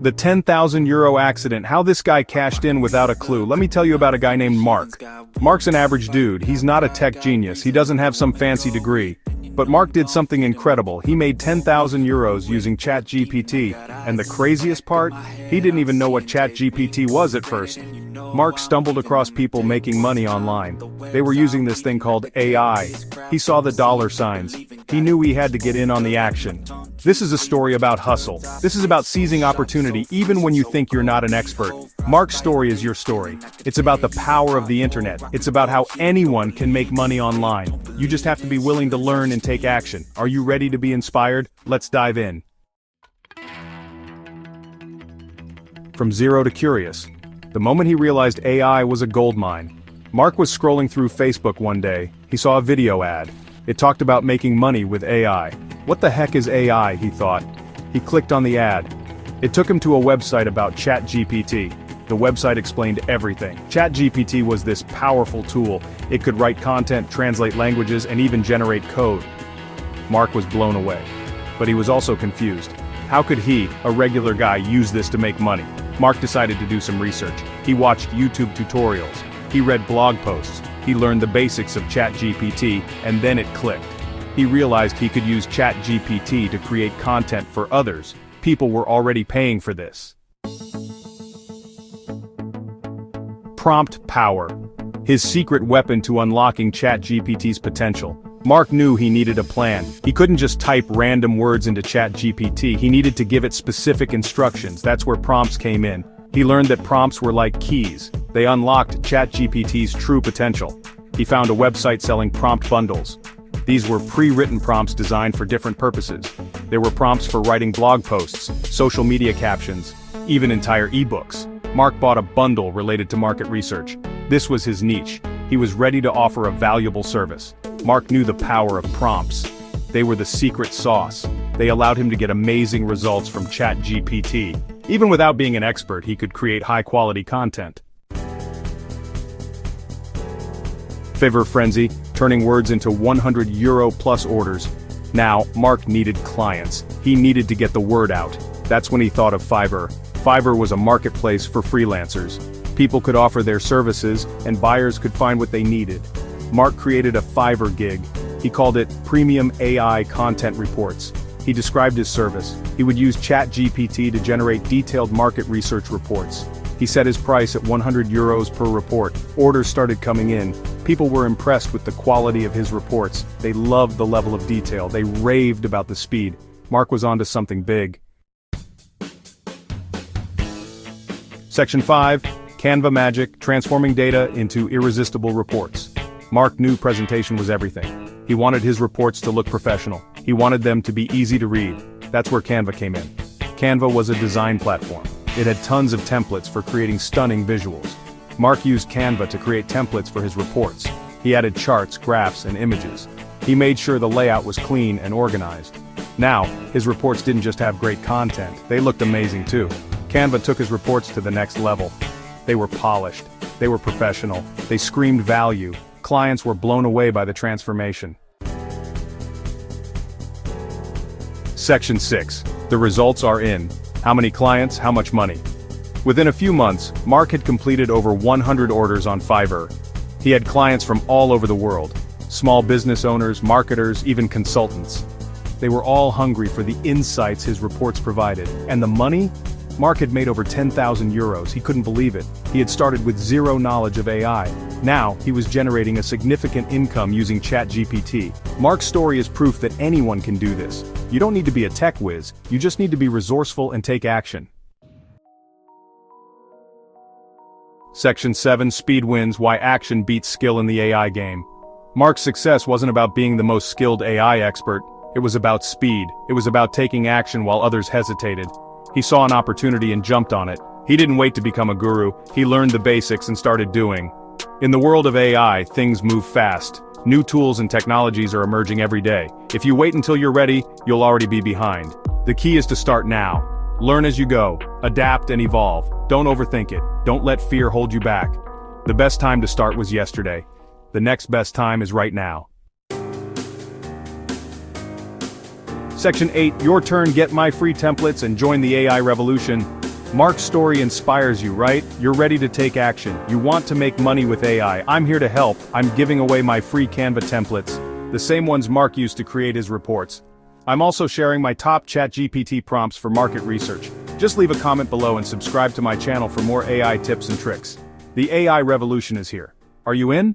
The €10,000 accident, how this guy cashed in without a clue. Let me tell you about a guy named Mark. Mark's an average dude, he's not a tech genius, he doesn't have some fancy degree. But Mark did something incredible. He made €10,000 using ChatGPT, and the craziest part? He didn't even know what ChatGPT was at first. Mark stumbled across people making money online. They were using this thing called AI. He saw the dollar signs. He knew he had to get in on the action. This is a story about hustle. This is about seizing opportunity even when you think you're not an expert. Mark's story is your story. It's about the power of the internet. It's about how anyone can make money online. You just have to be willing to learn and take action. Are you ready to be inspired? Let's dive in. From zero to curious. The moment he realized AI was a goldmine. Mark was scrolling through Facebook one day. He saw a video ad. It talked about making money with AI. What the heck is AI, he thought. He clicked on the ad. It took him to a website about ChatGPT. The website explained everything. ChatGPT was this powerful tool. It could write content, translate languages, and even generate code. Mark was blown away. But he was also confused. How could he, a regular guy, use this to make money? Mark decided to do some research. He watched YouTube tutorials. He read blog posts. He learned the basics of ChatGPT, and then it clicked. He realized he could use ChatGPT to create content for others. People were already paying for this. Prompt power. His secret weapon to unlocking ChatGPT's potential. Mark knew he needed a plan. He couldn't just type random words into ChatGPT, he needed to give it specific instructions. That's where prompts came in. He learned that prompts were like keys. They unlocked ChatGPT's true potential. He found a website selling prompt bundles. These were pre-written prompts designed for different purposes. There were prompts for writing blog posts, social media captions, even entire ebooks. Mark bought a bundle related to market research. This was his niche. He was ready to offer a valuable service. Mark knew the power of prompts. They were the secret sauce. They allowed him to get amazing results from ChatGPT. Even without being an expert, he could create high-quality content. Fiverr Frenzy, turning words into €100 plus orders. Now, Mark needed clients. He needed to get the word out. That's when he thought of Fiverr. Fiverr was a marketplace for freelancers. People could offer their services, and buyers could find what they needed. Mark created a Fiverr gig. He called it Premium AI Content Reports. He described his service. He would use ChatGPT to generate detailed market research reports. He set his price at €100 per report. Orders started coming in. People were impressed with the quality of his reports. They loved the level of detail. They raved about the speed. Mark was onto something big. Section 5. Canva Magic, transforming data into irresistible reports. Mark knew presentation was everything. He wanted his reports to look professional. He wanted them to be easy to read. That's where Canva came in. Canva was a design platform. It had tons of templates for creating stunning visuals. Mark used Canva to create templates for his reports. He added charts, graphs, and images. He made sure the layout was clean and organized. Now, his reports didn't just have great content, they looked amazing too. Canva took his reports to the next level. They were polished. They were professional. They screamed value. Clients were blown away by the transformation. Section 6. The results are in. How many clients, how much money? Within a few months, Mark had completed over 100 orders on Fiverr. He had clients from all over the world. Small business owners, marketers, even consultants. They were all hungry for the insights his reports provided. And the money? Mark had made over €10,000. He couldn't believe it. He had started with zero knowledge of AI. Now, he was generating a significant income using ChatGPT. Mark's story is proof that anyone can do this. You don't need to be a tech whiz, you just need to be resourceful and take action. Section 7. Speed wins, why action beats skill in the AI game. Mark's success wasn't about being the most skilled AI expert. It was about speed. It was about taking action while others hesitated. He saw an opportunity and jumped on it. He didn't wait to become a guru, he learned the basics and started doing. In the world of AI, things move fast. New tools and technologies are emerging every day. If you wait until you're ready, you'll already be behind. The key is to start now. Learn as you go, adapt and evolve. Don't overthink it. Don't let fear hold you back. The best time to start was yesterday. The next best time is right now. Section 8. Your turn. Get my free templates and join the AI revolution. Mark's story inspires you, right? You're ready to take action. You want to make money with AI. I'm here to help. I'm giving away my free Canva templates, the same ones Mark used to create his reports. I'm also sharing my top ChatGPT prompts for market research. Just leave a comment below and subscribe to my channel for more AI tips and tricks. The AI revolution is here. Are you in?